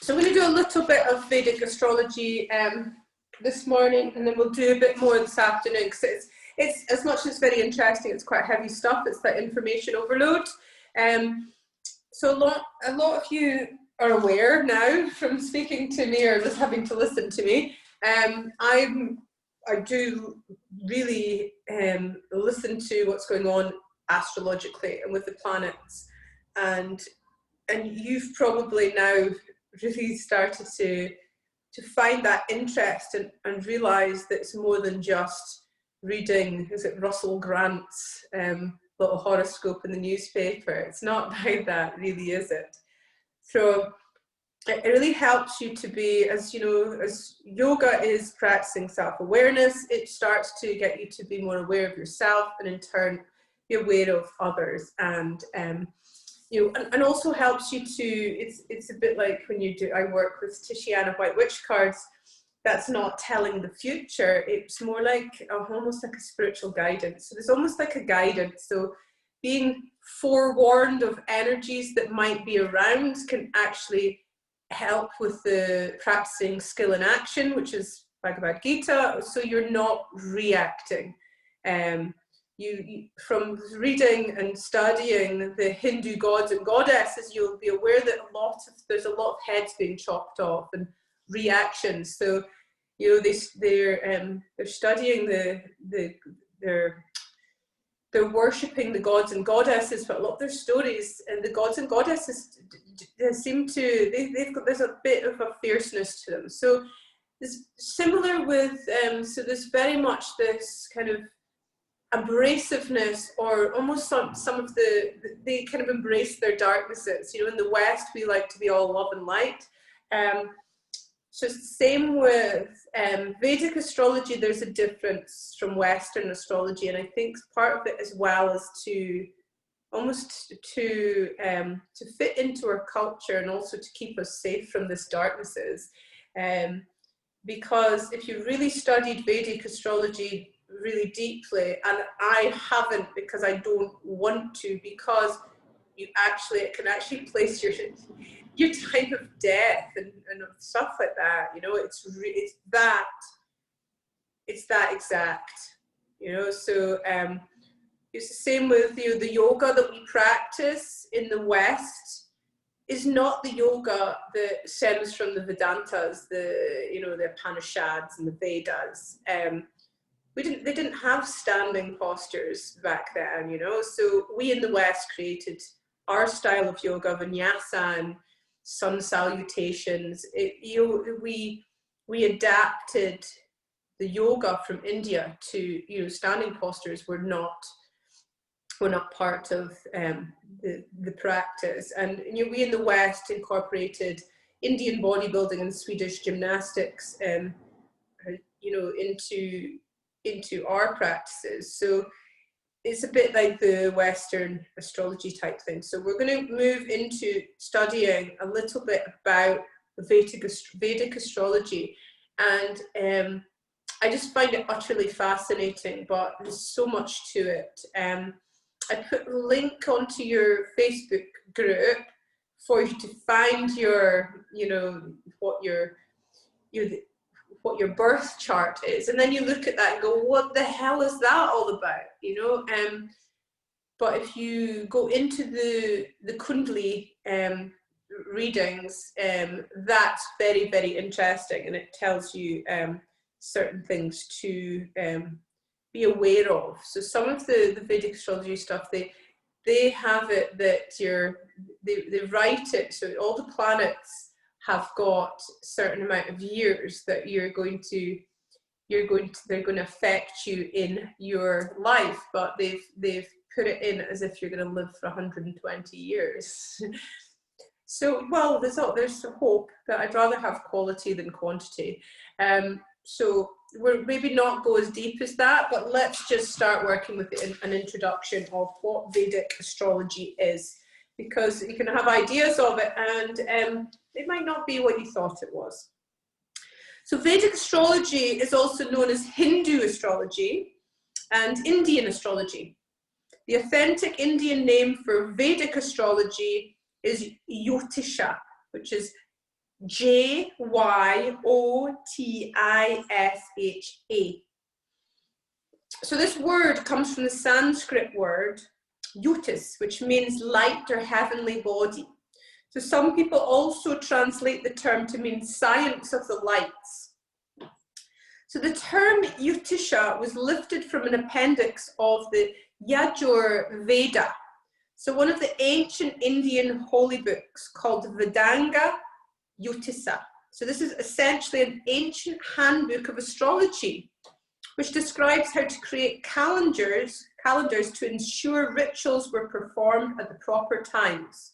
So I'm going to do a little bit of Vedic astrology this morning, and then we'll do a bit more this afternoon, because it's as much as it's very interesting, it's quite heavy stuff. It's that information overload. So a lot of you are aware now from speaking to me or just having to listen to me. I do really listen to what's going on astrologically and with the planets, and you've probably now really started to find that interest and realise that it's more than just reading, is it Russell Grant's little horoscope in the newspaper? It's not about that, really, is it? So it really helps you to be, as you know, as yoga is practicing self-awareness, it starts to get you to be more aware of yourself, and in turn be aware of others, and you know, and also helps you to, it's a bit like when I work with Tishiana White Witch cards. That's not telling the future, it's more like almost like a spiritual guidance. So there's almost like a guidance. So being forewarned of energies that might be around can actually help with the practicing skill in action, which is Bhagavad Gita, so you're not reacting. You from reading and studying the Hindu gods and goddesses, you'll be aware that there's a lot of heads being chopped off and reactions. So you know, they're studying they're worshipping the gods and goddesses, but a lot of their stories and the gods and goddesses seem to, there's a bit of a fierceness to them. So it's similar with so there's very much this kind of abrasiveness, or almost some of they kind of embrace their darknesses. You know, in the West we like to be all love and light. So it's the same with Vedic astrology. There's a difference from Western astrology, and I think part of it as well is to almost to fit into our culture, and also to keep us safe from this darknesses. Because if you really studied Vedic astrology really deeply, and I haven't because I don't want to, because it can actually place your time of death and stuff like that, you know, it's that exact, you know. So it's the same with, you know, the yoga that we practice in the West is not the yoga that stems from the Vedantas, the Upanishads and the Vedas. They didn't have standing postures back then, you know. So we in the West created our style of yoga, vinyasa and sun salutations. We adapted the yoga from India to, you know, standing postures were not part of the practice. And you know, we in the West incorporated Indian bodybuilding and Swedish gymnastics, you know, into our practices. So it's a bit like the Western astrology type thing. So we're going to move into studying a little bit about the Vedic astrology, and I just find it utterly fascinating, but there's so much to it. I put a link onto your Facebook group for you to find your, you know, what your birth chart is, and then you look at that and go, what the hell is that all about, you know? But if you go into the Kundli readings, that's very, very interesting, and it tells you certain things to be aware of. So some of the Vedic astrology stuff, they have it that they write it, so all the planets have got a certain amount of years that they're going to affect you in your life, but they've put it in as if you're going to live for 120 years. So, well, there's hope, but I'd rather have quality than quantity. So we're maybe not go as deep as that, but let's just start working with an introduction of what Vedic astrology is, because you can have ideas of it, and it might not be what you thought it was. So Vedic astrology is also known as Hindu astrology and Indian astrology. The authentic Indian name for Vedic astrology is Jyotisha, which is Jyotisa. So this word comes from the Sanskrit word yotis, which means light or heavenly body. So some people also translate the term to mean science of the lights. So the term Yotisha was lifted from an appendix of the Yajur Veda. So one of the ancient Indian holy books called Vedanga Yotisa. So this is essentially an ancient handbook of astrology, which describes how to create calendars to ensure rituals were performed at the proper times.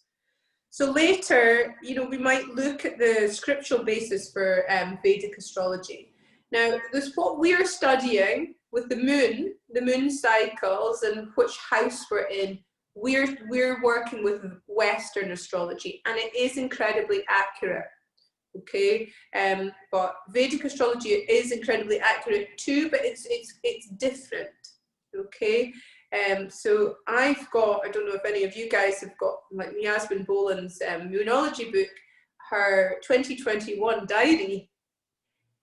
So later, you know, we might look at the scriptural basis for Vedic astrology. Now, this what we're studying with the moon cycles and which house we're in. We're working with Western astrology, and it is incredibly accurate. Okay, but Vedic astrology is incredibly accurate too, but it's different. Okay, so I've got, I don't know if any of you guys have got, like Yasmin Boland's Moonology book, her 2021 diary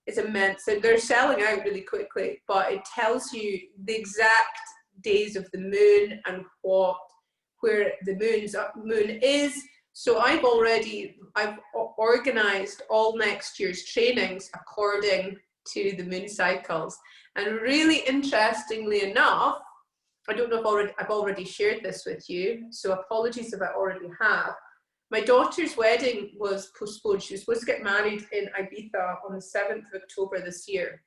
is immense, and they're selling out really quickly, but it tells you the exact days of the moon and where the moon is. So I've organized all next year's trainings according to the moon cycles. And really interestingly enough, I don't know if I've already shared this with you, so apologies if I already have. My daughter's wedding was postponed. She was supposed to get married in Ibiza on the 7th of October this year.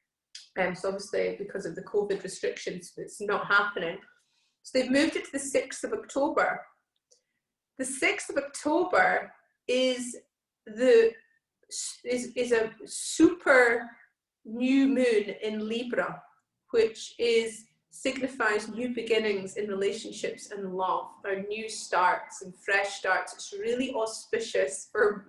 So obviously because of the COVID restrictions, it's not happening. So they've moved it to the 6th of October. The 6th of October is a super new moon in Libra, which signifies new beginnings in relationships and love, or new starts and fresh starts. It's really auspicious for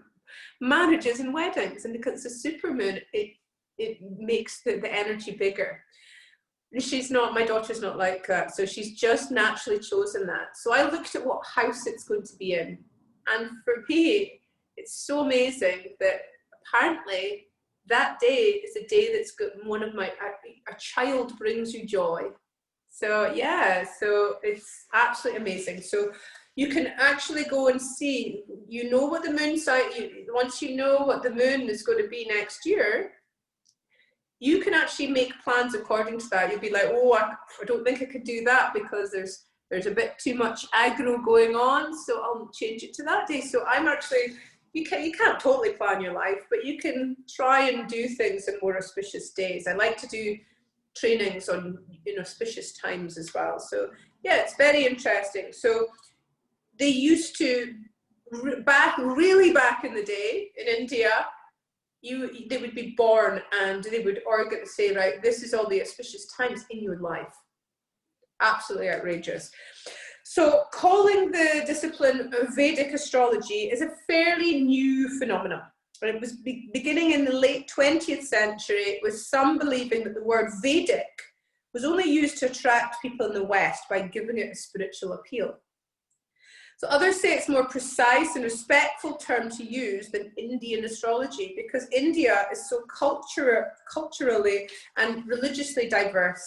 marriages and weddings, and because it's a super moon, it makes the energy bigger. My daughter's not like that, so she's just naturally chosen that. So I looked at what house it's going to be in, and for me, it's so amazing that apparently that day is a day that's got a child brings you joy. So yeah, so it's absolutely amazing. So you can actually go and see, you know what the moon once you know what the moon is going to be next year, you can actually make plans according to that. You'll be like, oh, I don't think I could do that because there's a bit too much aggro going on, so I'll change it to that day. So I'm actually, you can't totally plan your life, but you can try and do things in more auspicious days. I like to do trainings on auspicious times as well. So yeah, it's very interesting. So they used to, really back in the day in India, they would be born and they would say, right, this is all the auspicious times in your life. Absolutely outrageous. So calling the discipline of Vedic astrology is a fairly new phenomenon. It was beginning in the late 20th century, with some believing that the word Vedic was only used to attract people in the West by giving it a spiritual appeal. So others say it's more precise and respectful term to use than Indian astrology, because India is so culturally and religiously diverse.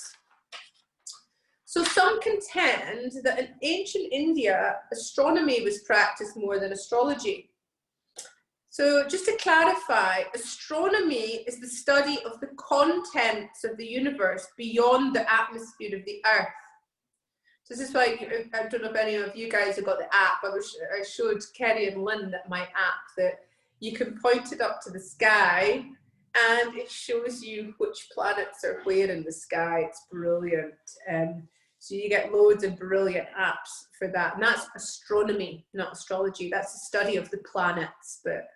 So some contend that in ancient India, astronomy was practiced more than astrology. So just to clarify, astronomy is the study of the contents of the universe beyond the atmosphere of the Earth. So this is why, I don't know if any of you guys have got the app. I showed Kerry and Lynn my app that you can point it up to the sky and it shows you which planets are where in the sky. It's brilliant. So you get loads of brilliant apps for that. And that's astronomy, not astrology. That's the study of the planets. But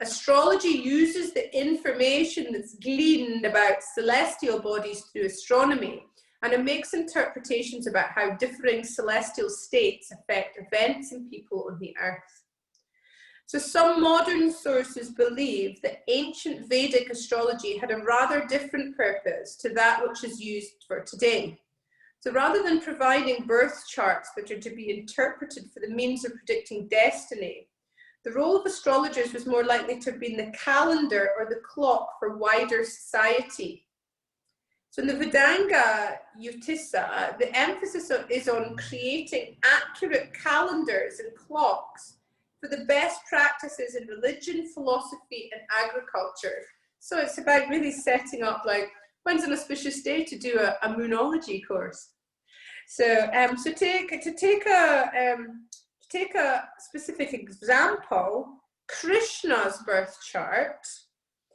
astrology uses the information that's gleaned about celestial bodies through astronomy, and it makes interpretations about how differing celestial states affect events and people on the Earth. So some modern sources believe that ancient Vedic astrology had a rather different purpose to that which is used for today. So rather than providing birth charts that are to be interpreted for the means of predicting destiny, The role of astrologers was more likely to have been the calendar or the clock for wider society. So in the Vedanga Yutisa, the emphasis is on creating accurate calendars and clocks for the best practices in religion, philosophy, and agriculture. So it's about really setting up, like, when's an auspicious day to do a moonology course. So to take a specific example, Krishna's birth chart,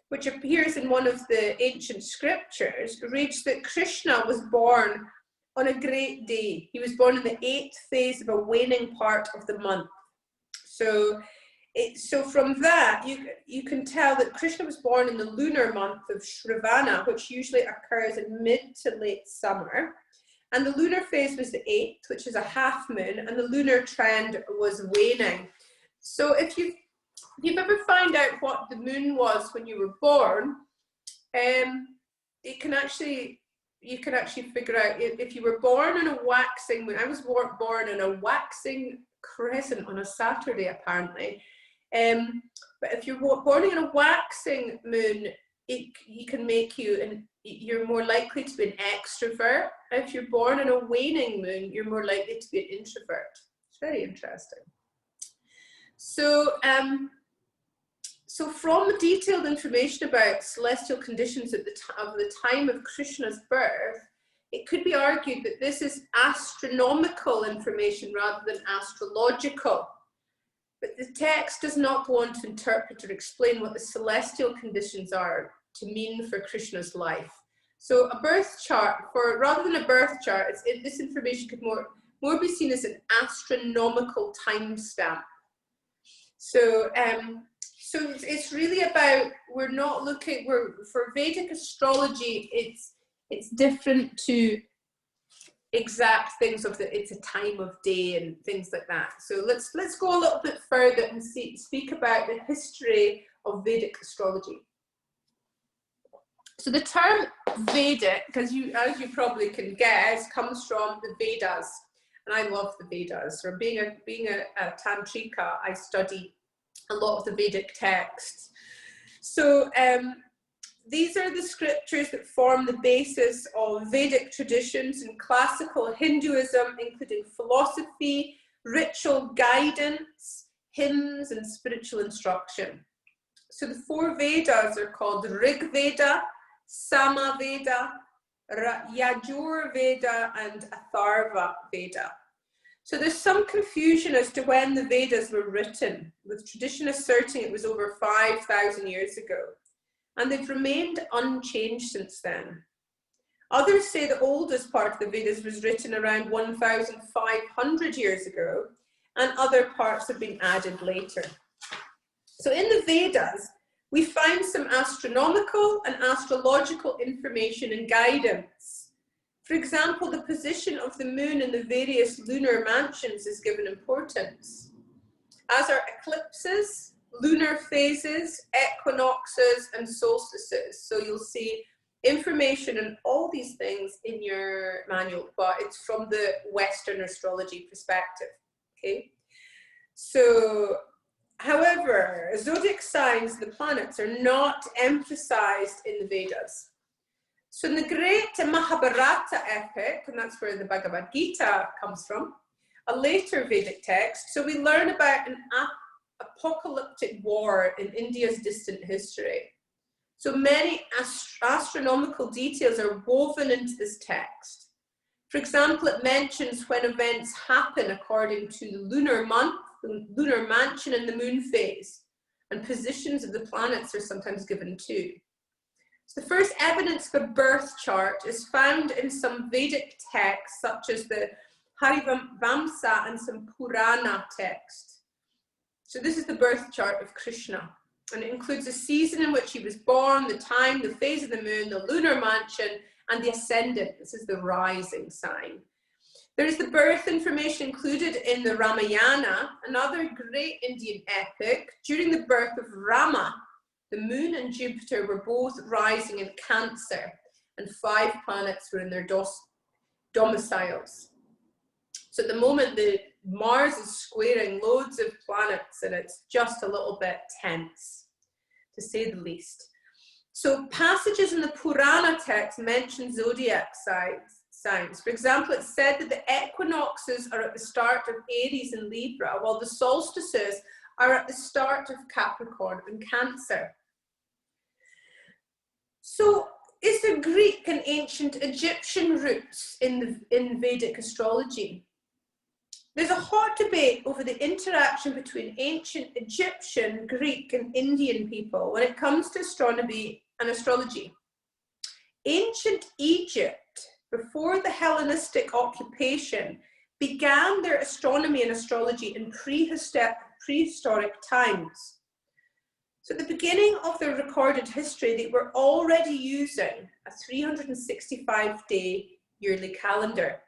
which appears in one of the ancient scriptures, reads that Krishna was born on a great day. He was born in the 8th phase of a waning part of the month. So from that, you can tell that Krishna was born in the lunar month of Shravana, which usually occurs in mid to late summer. And the lunar phase was the 8th, which is a half moon, and the lunar trend was waning. So if you've ever found out what the moon was when you were born, you can actually figure out if you were born on a waxing moon. I was born on a waxing crescent on a Saturday, apparently. But if you're born on a waxing moon, you can make you, and you're more likely to be an extrovert. If you're born on a waning moon, you're more likely to be an introvert. It's very interesting. So, so from detailed information about celestial conditions at the time of Krishna's birth, it could be argued that this is astronomical information rather than astrological. But the text does not go on to interpret or explain what the celestial conditions are to mean for Krishna's life. So a birth chart, rather than a birth chart, this information could more be seen as an astronomical timestamp. So, so it's really about, for Vedic astrology, it's different to exact things it's a time of day and things like that. So let's go a little bit further and speak about the history of Vedic astrology. So the term Vedic, as you probably can guess, comes from the Vedas, and I love the Vedas. So being a tantrika, I study a lot of the Vedic texts. So these are the scriptures that form the basis of Vedic traditions and classical Hinduism, including philosophy, ritual guidance, hymns, and spiritual instruction. So the 4 Vedas are called Rig Veda, Sama Veda, Yajur Veda, and Atharva Veda. So there's some confusion as to when the Vedas were written, with tradition asserting it was over 5,000 years ago. And they've remained unchanged since then. Others say the oldest part of the Vedas was written around 1,500 years ago, and other parts have been added later. So in the Vedas, we find some astronomical and astrological information and guidance. For example, the position of the moon in the various lunar mansions is given importance, as are eclipses, lunar phases, equinoxes, and solstices. So you'll see information on all these things in your manual, but it's from the Western astrology perspective, okay? So, however, zodiac signs, the planets, are not emphasized in the Vedas. So in the great Mahabharata epic, and that's where the Bhagavad Gita comes from, a later Vedic text, so we learn about an apocalyptic war in India's distant history. So many astronomical details are woven into this text. For example, it mentions when events happen according to the lunar month, the lunar mansion, and the moon phase, and positions of the planets are sometimes given too. So the first evidence of a birth chart is found in some Vedic texts, such as the Harivamsa and some Purana texts. So this is the birth chart of Krishna, and it includes the season in which he was born, the time, the phase of the moon, the lunar mansion, and the ascendant. This is the rising sign. There is the birth information included in the Ramayana, another great Indian epic. During the birth of Rama, the moon and Jupiter were both rising in Cancer, and 5 planets were in their domiciles. So at the moment the Mars is squaring loads of planets, and it's just a little bit tense, to say the least. So passages in the Purana text mention zodiac signs. For example, it's said that the equinoxes are at the start of Aries and Libra, while the solstices are at the start of Capricorn and Cancer. So is there Greek and ancient Egyptian roots in Vedic astrology? There's a hot debate over the interaction between ancient Egyptian, Greek, and Indian people when it comes to astronomy and astrology. Ancient Egypt, before the Hellenistic occupation, began their astronomy and astrology in prehistoric times. So at the beginning of their recorded history, they were already using a 365-day yearly calendar.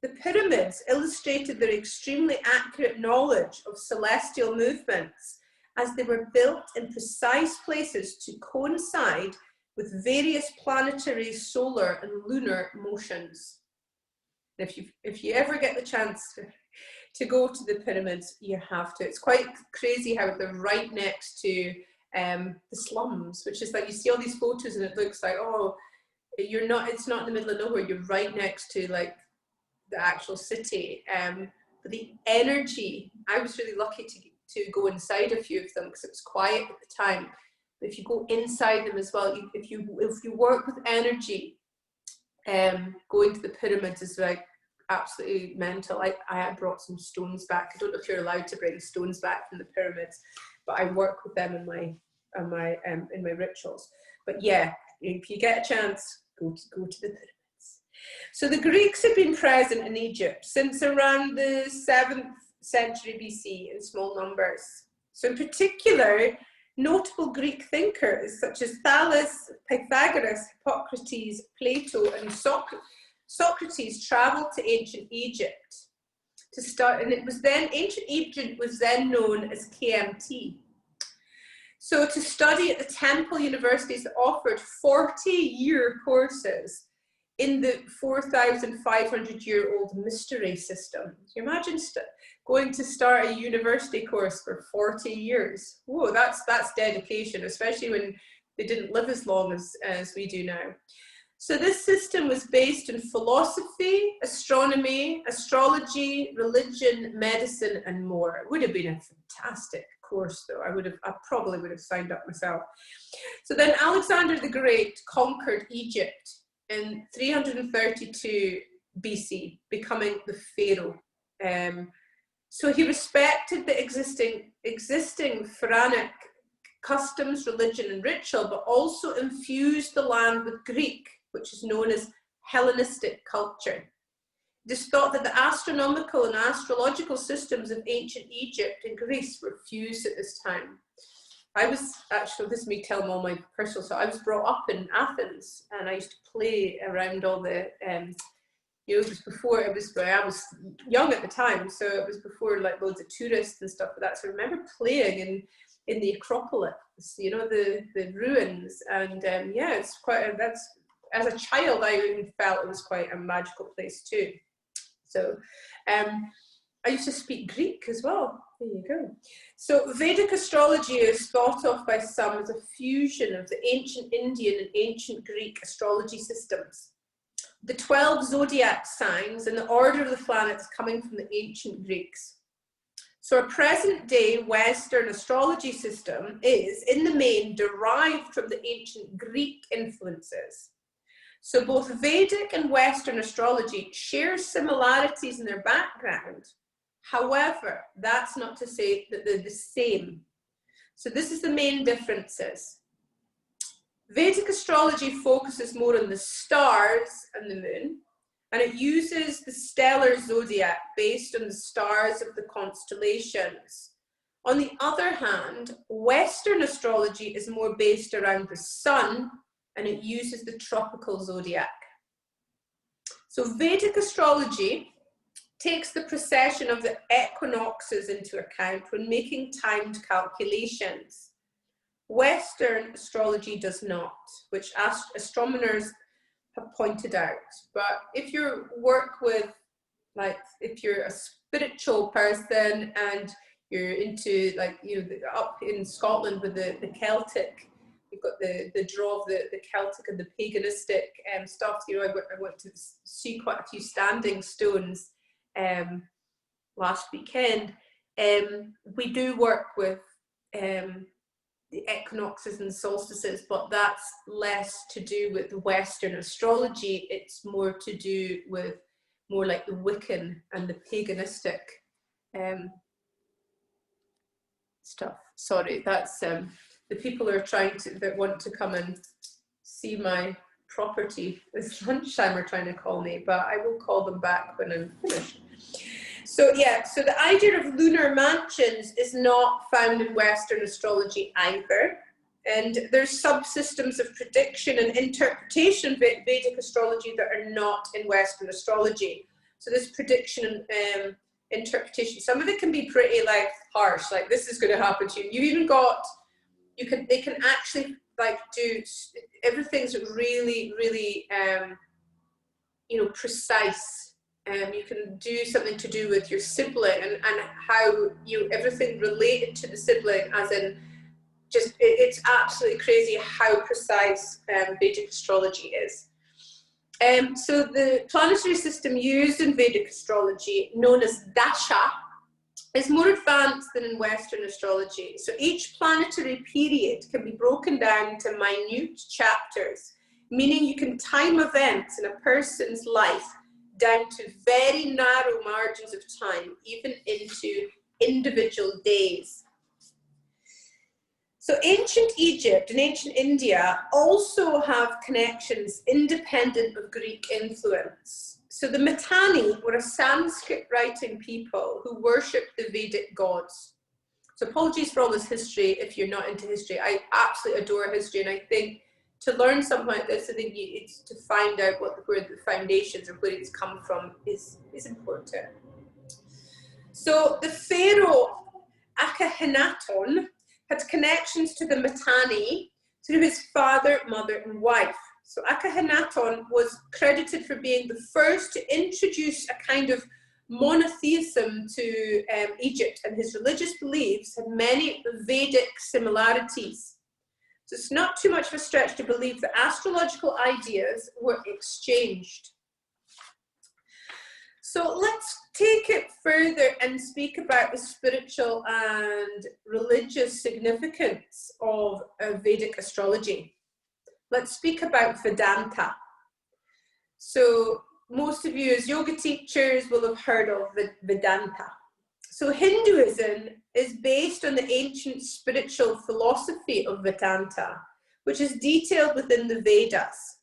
The pyramids illustrated their extremely accurate knowledge of celestial movements as they were built in precise places to coincide with various planetary, solar, and lunar motions. And if you ever get the chance to go to the pyramids, you have to. It's quite crazy how they're right next to the slums, which is like you see all these photos and it looks like, oh, it's not in the middle of nowhere, you're right next to like the actual city. But the energy, I was really lucky to go inside a few of them because it was quiet at the time. But if you go inside them as well, if you work with energy, going to the pyramids is like absolutely mental. I had brought some stones back. I don't know if you're allowed to bring stones back from the pyramids, but I work with them in my rituals. But yeah, if you get a chance, go to the pyramids. So the Greeks have been present in Egypt since around the 7th century BC in small numbers. So in particular, notable Greek thinkers such as Thales, Pythagoras, Hippocrates, Plato, and Socrates traveled to ancient Egypt to start, and ancient Egypt was then known as KMT. So to study at the temple universities that offered 40-year courses in the 4,500-year-old mystery system. Can you imagine going to start a university course for 40 years? Whoa, that's dedication, especially when they didn't live as long as we do now. So this system was based in philosophy, astronomy, astrology, religion, medicine, and more. It would have been a fantastic course, though. I probably would have signed up myself. So then Alexander the Great conquered Egypt in 332 BC, becoming the pharaoh. So he respected the existing pharaonic customs, religion, and ritual, but also infused the land with Greek, which is known as Hellenistic culture. It is thought that the astronomical and astrological systems of ancient Egypt and Greece were fused at this time. This is me telling all my personal stuff. I was brought up in Athens, and I used to play around all the, it was before, I was young at the time, so it was before like loads of tourists and stuff like that. So I remember playing in the Acropolis, the ruins, and yeah, it's quite, as a child, I even felt it was quite a magical place too. So I used to speak Greek as well. There you go. So Vedic astrology is thought of by some as a fusion of the ancient Indian and ancient Greek astrology systems. The 12 zodiac signs and the order of the planets coming from the ancient Greeks. So a present-day Western astrology system is, in the main, derived from the ancient Greek influences. So both Vedic and Western astrology share similarities in their background. However, that's not to say that they're the same. So this is the main differences. Vedic astrology focuses more on the stars and the moon, and it uses the stellar zodiac based on the stars of the constellations. On the other hand, Western astrology is more based around the sun, and it uses the tropical zodiac. So Vedic astrology takes the precession of the equinoxes into account when making timed calculations. Western astrology does not, which astronomers have pointed out. But if you work with like if you're a spiritual person and you're into, like, you know, up in Scotland with the Celtic, we've got the draw of the Celtic and the paganistic stuff. You know, I went to see quite a few standing stones last weekend. We do work with the equinoxes and solstices, but that's less to do with the Western astrology. It's more to do with more like the Wiccan and the paganistic stuff. Sorry, that's the people are trying to, that want to come and see my property. It's lunchtime are trying to call me, but I will call them back when I'm finished. So yeah, so the idea of lunar mansions is not found in Western astrology either. And there's subsystems of prediction and interpretation of Vedic astrology that are not in Western astrology. So this prediction and interpretation, some of it can be pretty like harsh, like this is going to happen to you. You even got, they can actually like do, everything's really, really, you know, precise. You can do something to do with your sibling and how you, everything related to the sibling, as in just, it's absolutely crazy how precise Vedic astrology is. So the planetary system used in Vedic astrology, known as dasha, is more advanced than in Western astrology. So each planetary period can be broken down into minute chapters, meaning you can time events in a person's life down to very narrow margins of time, even into individual days. So ancient Egypt and ancient India also have connections independent of Greek influence. So the Mitanni were a Sanskrit writing people who worshipped the Vedic gods. So apologies for all this history if you're not into history. I absolutely adore history, and I think to learn something like this, I think it's to find out where the foundations or where it's come from is important. So the pharaoh Akhenaton had connections to the Mitanni through his father, mother, and wife. So Akhenaton was credited for being the first to introduce a kind of monotheism to Egypt, and his religious beliefs had many Vedic similarities. So it's not too much of a stretch to believe that astrological ideas were exchanged. So let's take it further and speak about the spiritual and religious significance of Vedic astrology. Let's speak about Vedanta. So most of you as yoga teachers will have heard of Vedanta. So Hinduism is based on the ancient spiritual philosophy of Vedanta, which is detailed within the Vedas.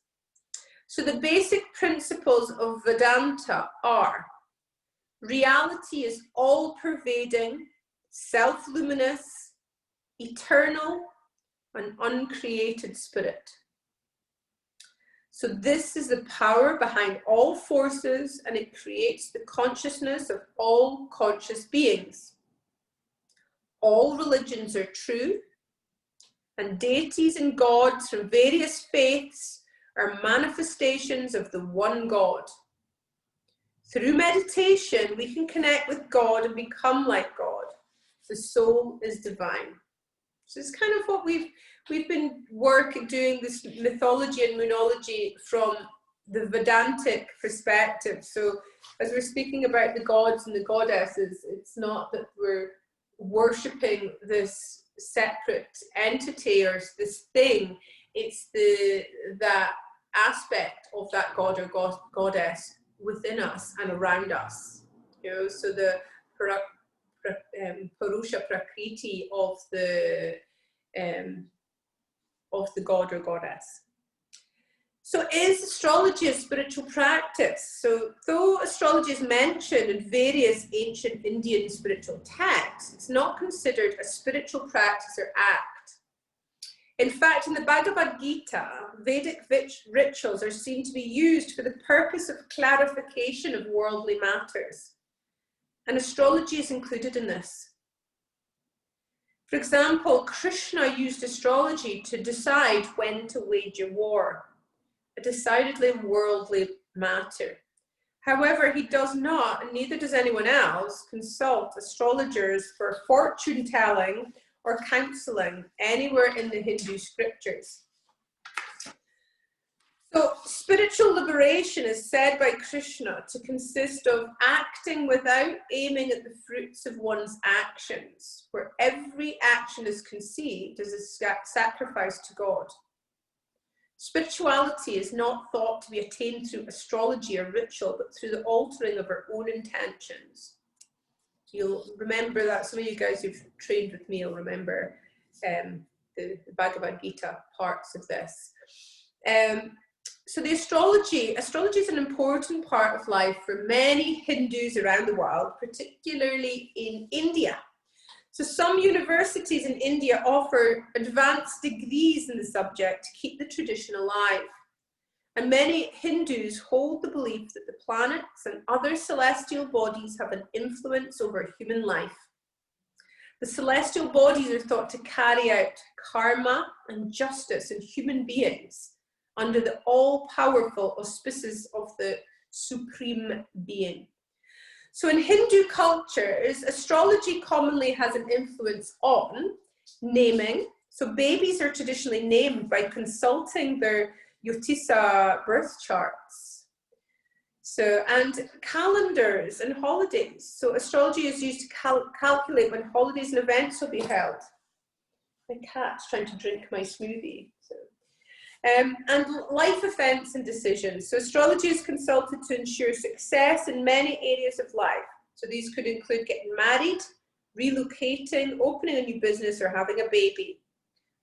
So the basic principles of Vedanta are: reality is all-pervading, self-luminous, eternal, and uncreated spirit. So this is the power behind all forces, and it creates the consciousness of all conscious beings. All religions are true, and deities and gods from various faiths are manifestations of the one God. Through meditation, we can connect with God and become like God. The soul is divine. So it's kind of what we've been doing this mythology and moonology from the Vedantic perspective. So as we're speaking about the gods and the goddesses, it's not that we're worshipping this separate entity or this thing. It's that aspect of that god or goddess within us and around us. You know, so the Purusha Prakriti of the god or goddess. So is astrology a spiritual practice? So though astrology is mentioned in various ancient Indian spiritual texts, it's not considered a spiritual practice or act. In fact, in the Bhagavad Gita, Vedic rituals are seen to be used for the purpose of clarification of worldly matters. And astrology is included in this. For example, Krishna used astrology to decide when to wage a war, a decidedly worldly matter. However, he does not, and neither does anyone else, consult astrologers for fortune telling or counseling anywhere in the Hindu scriptures. So spiritual liberation is said by Krishna to consist of acting without aiming at the fruits of one's actions, where every action is conceived as a sacrifice to God. Spirituality is not thought to be attained through astrology or ritual, but through the altering of our own intentions. You'll remember that, some of you guys who've trained with me will remember the Bhagavad Gita parts of this. So the astrology is an important part of life for many Hindus around the world, particularly in India. So some universities in India offer advanced degrees in the subject to keep the tradition alive. And many Hindus hold the belief that the planets and other celestial bodies have an influence over human life. The celestial bodies are thought to carry out karma and justice in human beings under the all-powerful auspices of the Supreme Being. So in Hindu cultures, astrology commonly has an influence on naming. So babies are traditionally named by consulting their Jyotisa birth charts. So, and calendars and holidays. So astrology is used to calculate when holidays and events will be held. My cat's trying to drink my smoothie. So. And life events and decisions. So astrology is consulted to ensure success in many areas of life. So these could include getting married, relocating, opening a new business, or having a baby.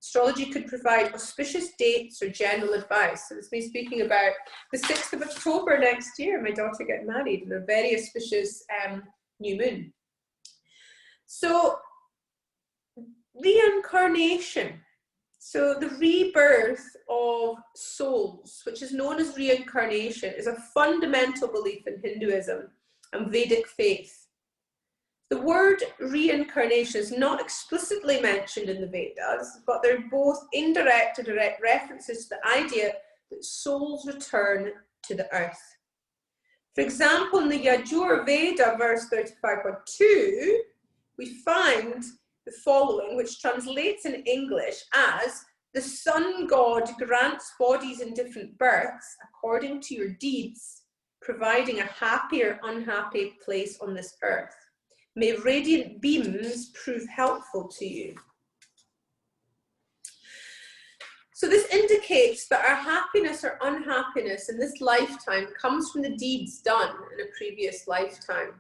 Astrology could provide auspicious dates or general advice. So it's me speaking about the 6th of October next year, my daughter getting married, and a very auspicious new moon. So reincarnation. So the rebirth of souls, which is known as reincarnation, is a fundamental belief in Hinduism and Vedic faith. The word reincarnation is not explicitly mentioned in the Vedas, but they're both indirect and direct references to the idea that souls return to the earth. For example, in the Yajur Veda, verse 35.2, we find the following, which translates in English as, the sun god grants bodies in different births according to your deeds, providing a happy or unhappy place on this earth. May radiant beams prove helpful to you. So this indicates that our happiness or unhappiness in this lifetime comes from the deeds done in a previous lifetime.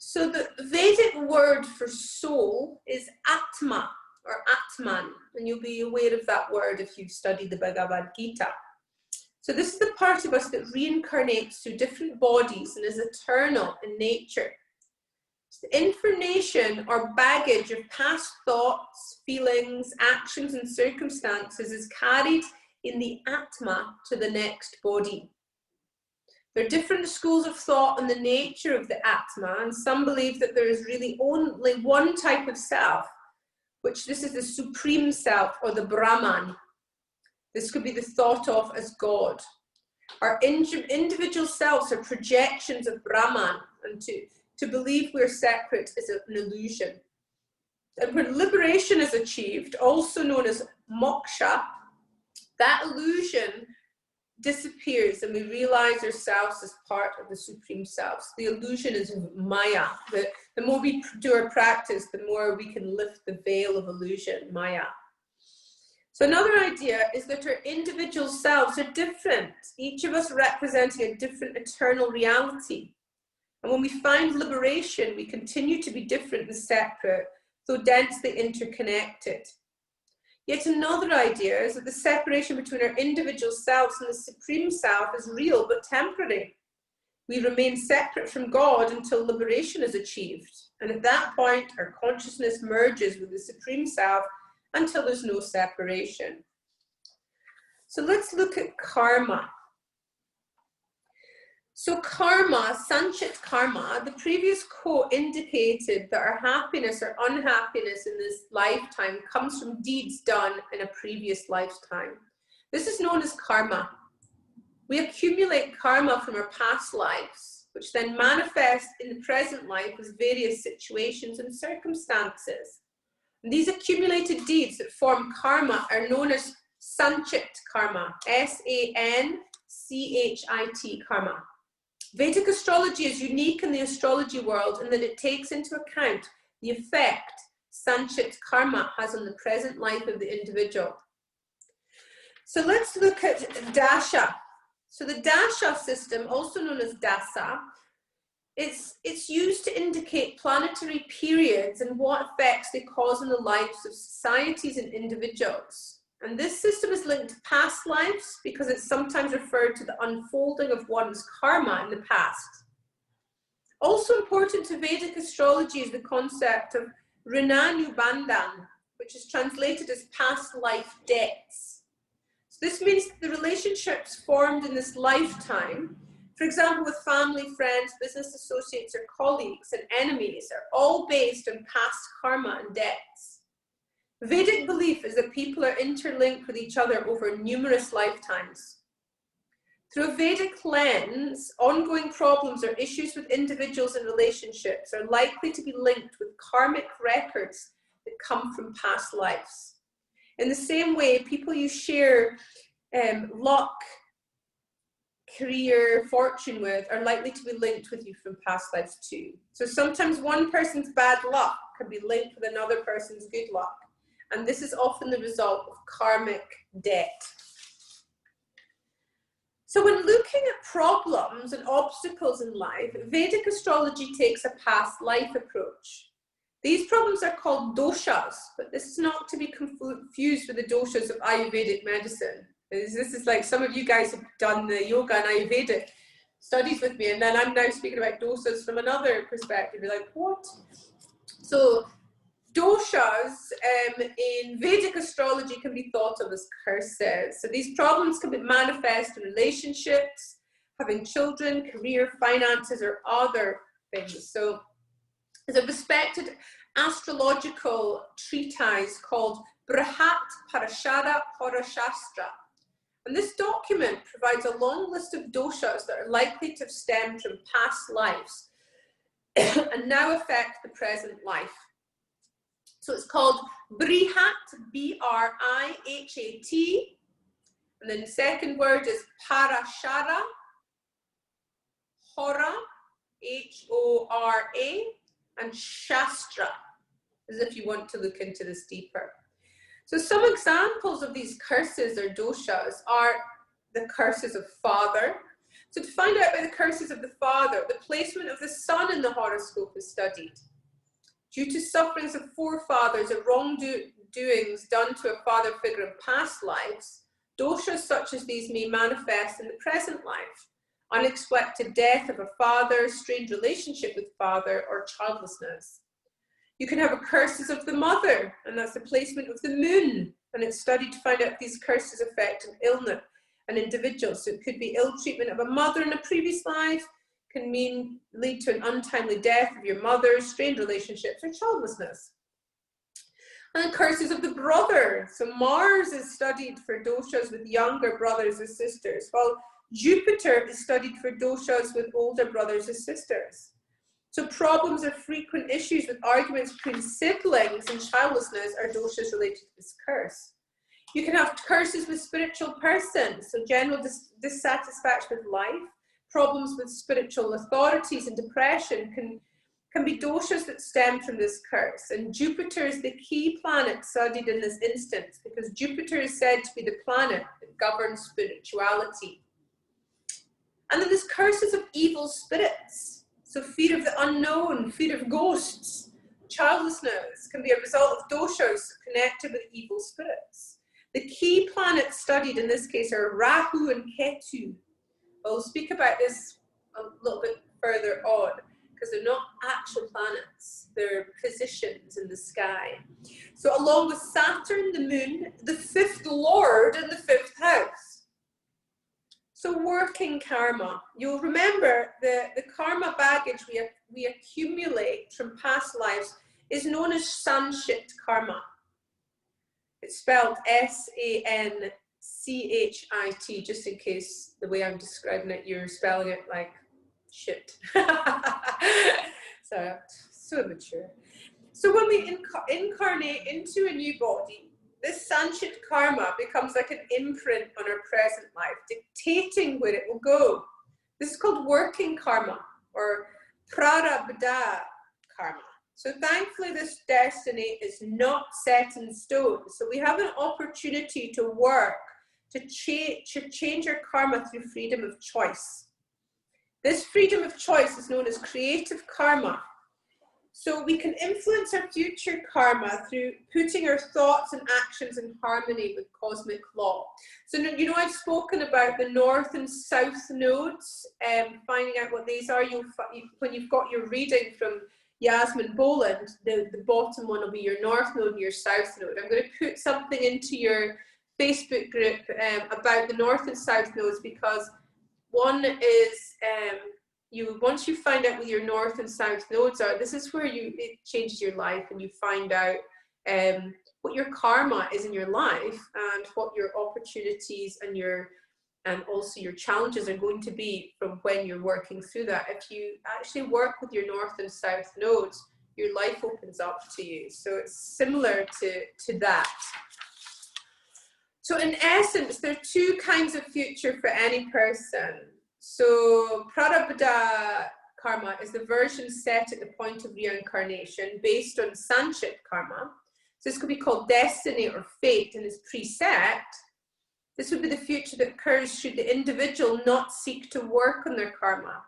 So the Vedic word for soul is Atma or Atman, and you'll be aware of that word if you've studied the Bhagavad Gita. So this is the part of us that reincarnates through different bodies and is eternal in nature. So the information or baggage of past thoughts, feelings, actions and circumstances is carried in the Atma to the next body. There are different schools of thought on the nature of the Atma, and some believe that there is really only one type of self, which this is the Supreme Self or the Brahman. This could be the thought of as God. Our individual selves are projections of Brahman, and to believe we're separate is an illusion. And when liberation is achieved, also known as moksha, that illusion disappears and we realize ourselves as part of the Supreme Self. So the illusion is Maya. The more we do our practice, the more we can lift the veil of illusion, Maya. So another idea is that our individual selves are different, each of us representing a different eternal reality. And when we find liberation, we continue to be different and separate, though densely interconnected. Yet another idea is that the separation between our individual selves and the Supreme Self is real but temporary. We remain separate from God until liberation is achieved. And at that point, our consciousness merges with the Supreme Self until there's no separation. So let's look at karma. So karma, Sanchit karma, the previous quote indicated that our happiness or unhappiness in this lifetime comes from deeds done in a previous lifetime. This is known as karma. We accumulate karma from our past lives, which then manifest in the present life as various situations and circumstances. And these accumulated deeds that form karma are known as sanchit karma, S-A-N-C-H-I-T karma. Vedic astrology is unique in the astrology world in that it takes into account the effect sanchit karma has on the present life of the individual. So let's look at dasha. So the dasha system, also known as dasa, it's used to indicate planetary periods and what effects they cause in the lives of societies and individuals. And this system is linked to past lives because it's sometimes referred to the unfolding of one's karma in the past. Also important to Vedic astrology is the concept of Rinanubandhan, which is translated as past life debts. So this means that the relationships formed in this lifetime, for example, with family, friends, business associates, or colleagues and enemies, are all based on past karma and debts. Vedic belief is that people are interlinked with each other over numerous lifetimes. Through a Vedic lens, ongoing problems or issues with individuals and relationships are likely to be linked with karmic records that come from past lives. In the same way, people you share luck, career, fortune with are likely to be linked with you from past lives too. So sometimes one person's bad luck can be linked with another person's good luck. And this is often the result of karmic debt. So when looking at problems and obstacles in life, Vedic astrology takes a past life approach. These problems are called doshas, but this is not to be confused with the doshas of Ayurvedic medicine. This is like some of you guys have done the yoga and Ayurvedic studies with me, and then I'm now speaking about doshas from another perspective. You're like, what? So doshas in Vedic astrology can be thought of as curses. So these problems can be manifest in relationships, having children, career, finances, or other things. So there's a respected astrological treatise called Brihat Parashara Horashastra. And this document provides a long list of doshas that are likely to have stemmed from past lives and now affect the present life. So it's called Brihat, B-R-I-H-A-T, and then the second word is Parashara, Hora, H-O-R-A, and Shastra, as if you want to look into this deeper. So some examples of these curses or doshas are the curses of father. So to find out about the curses of the father, the placement of the sun in the horoscope is studied. Due to sufferings of forefathers or wrongdoings done to a father figure in past lives, doshas such as these may manifest in the present life. Unexpected death of a father, strained relationship with father, or childlessness. You can have a curses of the mother, and that's the placement of the moon, and it's studied to find out if these curses affect an illness, an individual. So it could be ill treatment of a mother in a previous life, can lead to an untimely death of your mother, strained relationships, or childlessness. And the curses of the brother. So Mars is studied for doshas with younger brothers or sisters, while Jupiter is studied for doshas with older brothers or sisters. So problems or frequent issues with arguments between siblings and childlessness are doshas related to this curse. You can have curses with spiritual persons, so general dissatisfaction with life. Problems with spiritual authorities and depression can be doshas that stem from this curse. And Jupiter is the key planet studied in this instance because Jupiter is said to be the planet that governs spirituality. And then there's curses of evil spirits. So fear of the unknown, fear of ghosts, childlessness can be a result of doshas connected with evil spirits. The key planets studied in this case are Rahu and Ketu. I'll speak about this a little bit further on because they're not actual planets, they're positions in the sky. So along with Saturn, the moon, the fifth lord in the fifth house. So working karma. You'll remember the karma baggage we accumulate from past lives is known as sanchit karma. It's spelled S-A-N-C-H-I-T C-H-I-T, just in case the way I'm describing it, you're spelling it like shit. So immature. So when we incarnate into a new body, this Sanchit karma becomes like an imprint on our present life, dictating where it will go. This is called working karma, or prarabdha karma. So thankfully this destiny is not set in stone. So we have an opportunity to work, to change our karma through freedom of choice. This freedom of choice is known as creative karma. So we can influence our future karma through putting our thoughts and actions in harmony with cosmic law. So, you know, I've spoken about the north and south nodes, finding out what these are. When you've got your reading from Yasmin Boland, the bottom one will be your north node and your south node. I'm going to put something into your Facebook group about the north and south nodes, because one is once you find out what your north and south nodes are, this is where it changes your life, and you find out what your karma is in your life, and what your opportunities and also your challenges are going to be from when you're working through that. If you actually work with your north and south nodes, your life opens up to you. So it's similar to that. So in essence, there are two kinds of future for any person. So prarabdha karma is the version set at the point of reincarnation based on Sanchit karma. So this could be called destiny or fate, and is preset. This would be the future that occurs should the individual not seek to work on their karma.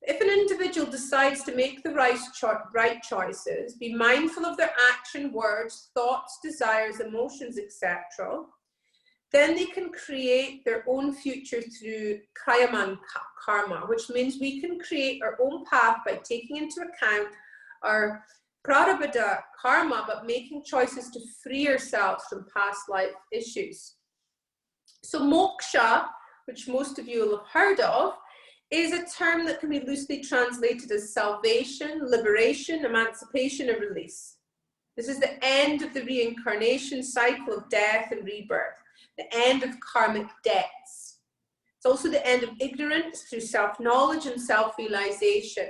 If an individual decides to make the right choices, be mindful of their action, words, thoughts, desires, emotions, etc., then they can create their own future through Kriyaman karma, which means we can create our own path by taking into account our prarabdha karma, but making choices to free ourselves from past life issues. So moksha, which most of you will have heard of, is a term that can be loosely translated as salvation, liberation, emancipation, or release. This is the end of the reincarnation cycle of death and rebirth, the end of karmic debts. It's also the end of ignorance through self-knowledge and self-realization.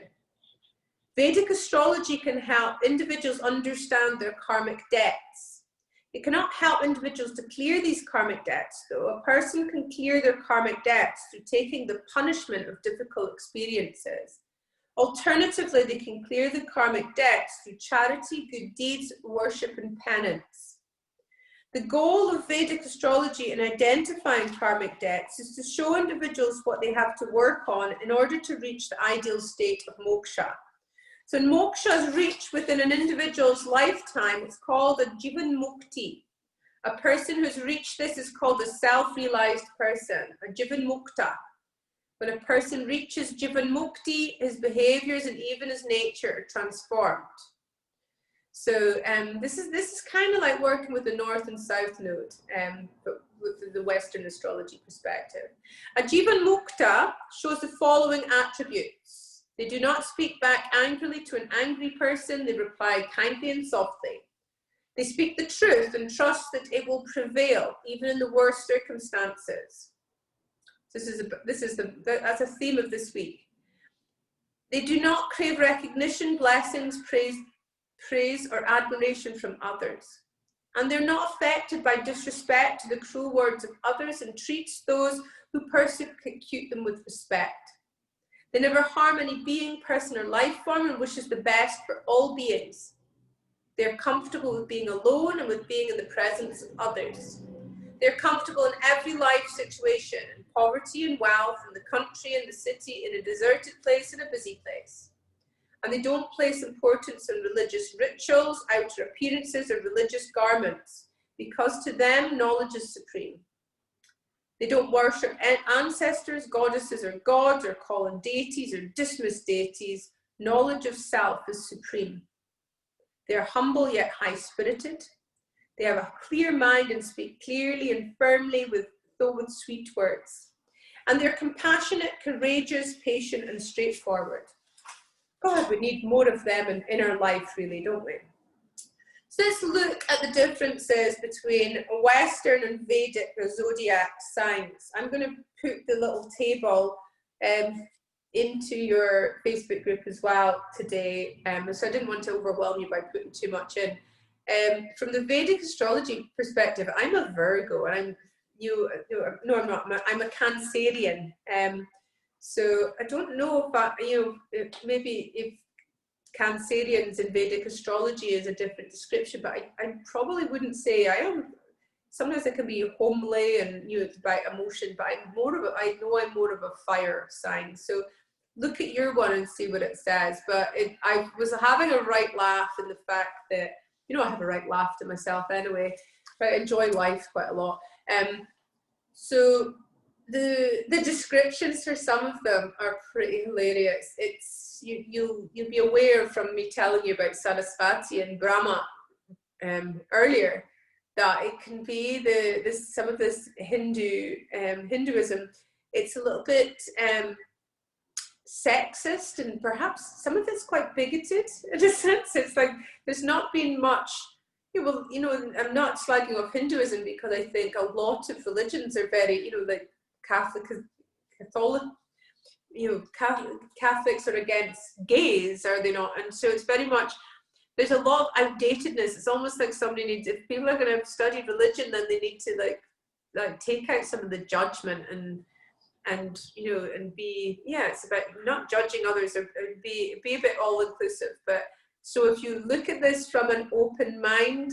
Vedic astrology can help individuals understand their karmic debts. It cannot help individuals to clear these karmic debts, though. A person can clear their karmic debts through taking the punishment of difficult experiences. Alternatively, they can clear the karmic debts through charity, good deeds, worship, and penance. The goal of Vedic astrology in identifying karmic debts is to show individuals what they have to work on in order to reach the ideal state of moksha. So moksha is reached within an individual's lifetime. It's called a jivan mukti. A person who's reached this is called a self-realized person, a jivan mukta. When a person reaches jivan mukti, his behaviors and even his nature are transformed. So this is kind of like working with the north and south node, but with the Western astrology perspective. A jivan mukta shows the following attributes. They do not speak back angrily to an angry person. They reply kindly and softly. They speak the truth and trust that it will prevail, even in the worst circumstances. That's a theme of this week. They do not crave recognition, blessings, praise or admiration from others. And they're not affected by disrespect to the cruel words of others, and treats those who persecute them with respect. They never harm any being, person, or life form, and wishes the best for all beings. They're comfortable with being alone and with being in the presence of others. They're comfortable in every life situation, in poverty and wealth, in the country and the city, in a deserted place and a busy place. And they don't place importance on religious rituals, outer appearances, or religious garments, because to them, knowledge is supreme. They don't worship ancestors, goddesses, or gods, or call on deities or dismiss deities. Knowledge of self is supreme. They are humble yet high-spirited. They have a clear mind and speak clearly and firmly, though with sweet words. And they're compassionate, courageous, patient, and straightforward. God, we need more of them in our life, really, don't we? So let's look at the differences between Western and Vedic zodiac signs. I'm going to put the little table into your Facebook group as well today, so I didn't want to overwhelm you by putting too much in. From the Vedic astrology perspective, I'm a Virgo, and I'm I'm not. I'm a Cancerian. So I don't know if maybe if Cancerians in Vedic astrology is a different description, but I probably wouldn't say I am. Sometimes I can be homely and it's about emotion, but I'm more of I'm more of a fire sign. So look at your one and see what it says. But I was having a right laugh in the fact that, I have a right laugh to myself anyway, but I enjoy life quite a lot. So the descriptions for some of them are pretty hilarious. It's you'll be aware from me telling you about Sarasvati and Brahma earlier that it can be some of this Hinduism. It's a little bit sexist, and perhaps some of it's quite bigoted in a sense. It's like there's not been much. I'm not slagging off Hinduism because I think a lot of religions are very, like Catholics are against gays, are they not? And so it's very much, there's a lot of outdatedness. It's almost like somebody needs, if people are going to study religion, then they need to like take out some of the judgment and be, it's about not judging others, or be a bit all inclusive. But so if you look at this from an open mind,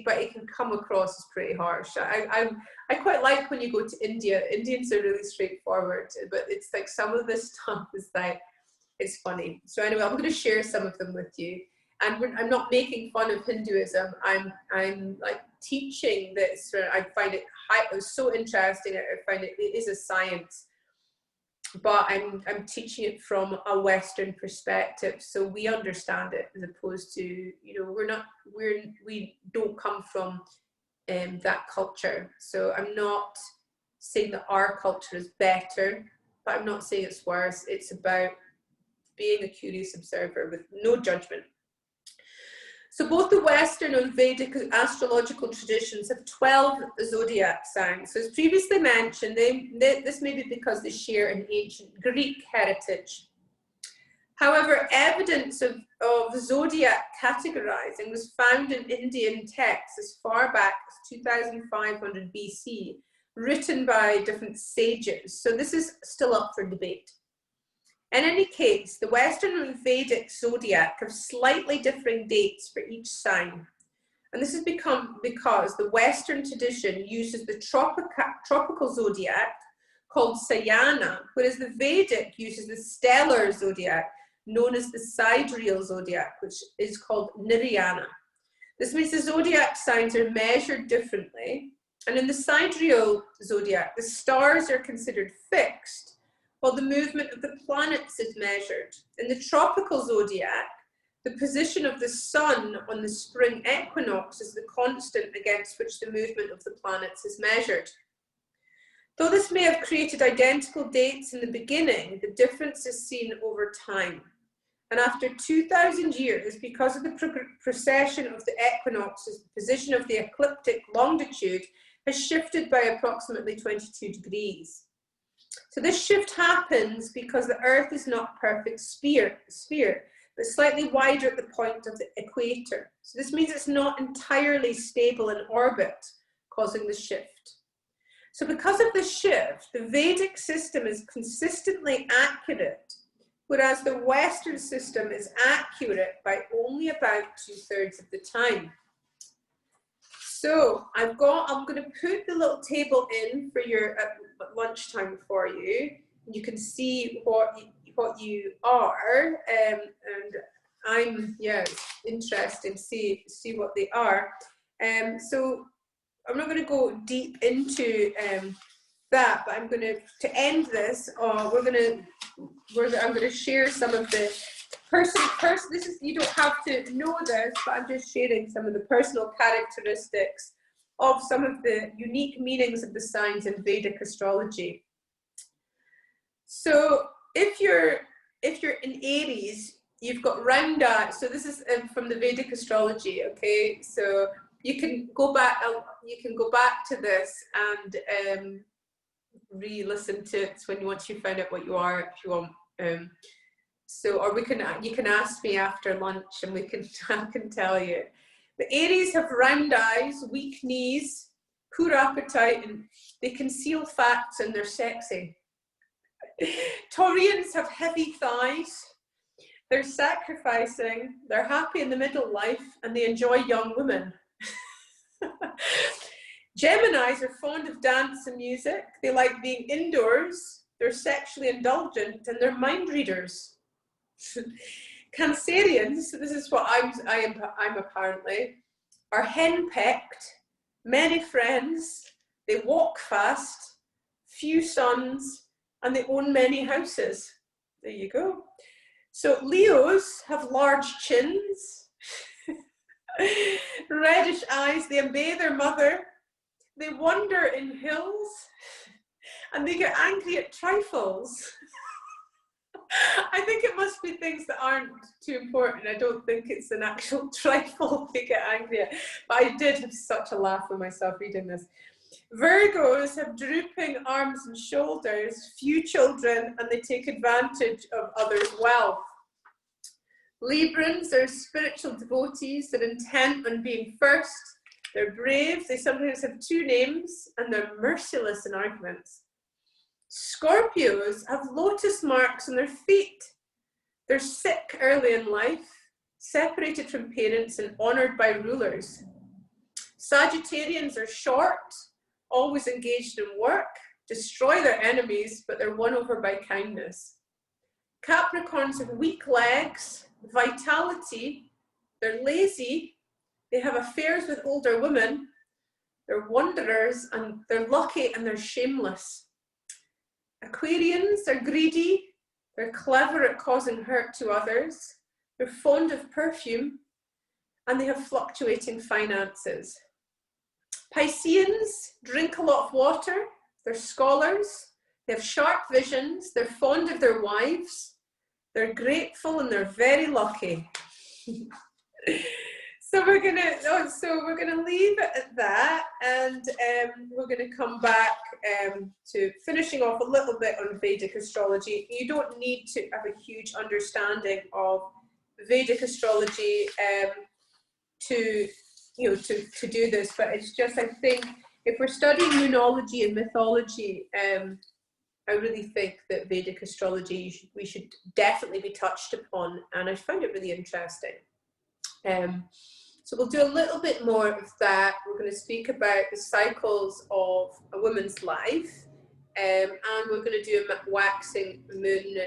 but it can come across as pretty harsh. I quite like when you go to India. Indians are really straightforward, but it's like some of this stuff is like, it's funny. So anyway, I'm going to share some of them with you. And I'm not making fun of Hinduism. I'm like teaching this. I find it so interesting. I find it is a science, but I'm teaching it from a Western perspective, so we understand it, as opposed to, we don't come from that culture. So I'm not saying that our culture is better, but I'm not saying it's worse. It's about being a curious observer with no judgment. So both the Western and Vedic astrological traditions have 12 zodiac signs. So as previously mentioned, this may be because they share an ancient Greek heritage. However, evidence of zodiac categorizing was found in Indian texts as far back as 2500 BC, written by different sages. So this is still up for debate. In any case, the Western and Vedic zodiac have slightly differing dates for each sign. And this has become because the Western tradition uses the tropical zodiac called Sayana, whereas the Vedic uses the stellar zodiac known as the sidereal zodiac, which is called Nirayana. This means the zodiac signs are measured differently. And in the sidereal zodiac, the stars are considered fixed, while the movement of the planets is measured. In the tropical zodiac, the position of the sun on the spring equinox is the constant against which the movement of the planets is measured. Though this may have created identical dates in the beginning, the difference is seen over time. And after 2,000 years, because of the precession of the equinoxes, the position of the ecliptic longitude has shifted by approximately 22 degrees. So this shift happens because the Earth is not a perfect sphere, but slightly wider at the point of the equator. So this means it's not entirely stable in orbit, causing the shift. So because of this shift, the Vedic system is consistently accurate, whereas the Western system is accurate by only about 2/3 of the time. So I'm going to put the little table in for your lunchtime for you. You can see what you are, and I'm interested to see what they are. So I'm not going to go deep into that, but I'm going to end this. I'm going to share some of the this is, you don't have to know this, but I'm just sharing some of the personal characteristics of some of the unique meanings of the signs in Vedic astrology. So if you're in Aries, you've got round eyes. So this is from the Vedic Astrology, okay? So you can go back to this and re-listen to it when once you find out what you are, if you want. So, or you can ask me after lunch and I can tell you. The Aries have round eyes, weak knees, poor appetite, and they conceal facts and they're sexy. Taurians have heavy thighs, they're sacrificing, they're happy in the middle life, and they enjoy young women. Geminis are fond of dance and music, they like being indoors, they're sexually indulgent, and they're mind readers. Cancerians, this is what I'm apparently, are henpecked, many friends, they walk fast, few sons, and they own many houses. There you go. So Leos have large chins, reddish eyes, they obey their mother, they wander in hills, and they get angry at trifles. I think it must be things that aren't too important. I don't think it's an actual trifle they get angry at. But I did have such a laugh with myself reading this. Virgos have drooping arms and shoulders, few children, and they take advantage of others' wealth. Librans are spiritual devotees. They're intent on being first. They're brave. They sometimes have two names, and they're merciless in arguments. Scorpios have lotus marks on their feet. They're sick early in life, separated from parents and honoured by rulers. Sagittarians are short, always engaged in work, destroy their enemies, but they're won over by kindness. Capricorns have weak legs, vitality, they're lazy, they have affairs with older women, they're wanderers, and they're lucky and they're shameless. Aquarians are greedy, they're clever at causing hurt to others, they're fond of perfume, and they have fluctuating finances. Pisceans drink a lot of water, they're scholars, they have sharp visions, they're fond of their wives, they're grateful, and they're very lucky. So we're gonna leave it at that, and we're gonna come back to finishing off a little bit on Vedic astrology. You don't need to have a huge understanding of Vedic astrology to do this, but it's just, I think if we're studying numerology and mythology, I really think that Vedic astrology we should definitely be touched upon, and I find it really interesting. So we'll do a little bit more of that. We're going to speak about the cycles of a woman's life, and we're going to do a waxing moon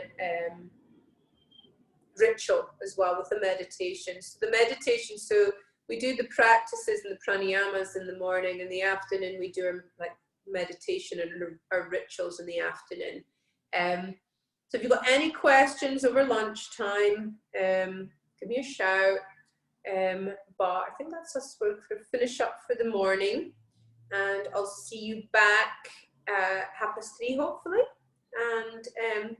ritual as well with the meditation. So the meditation, so we do the practices and the pranayamas in the morning. In the afternoon, we do like meditation and our rituals in the afternoon. So if you've got any questions over lunchtime, give me a shout. But I think that's us. We'll finish up for the morning, and I'll see you back at 3:30 hopefully, and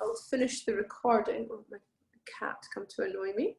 I'll finish the recording. Oh, my cat come to annoy me.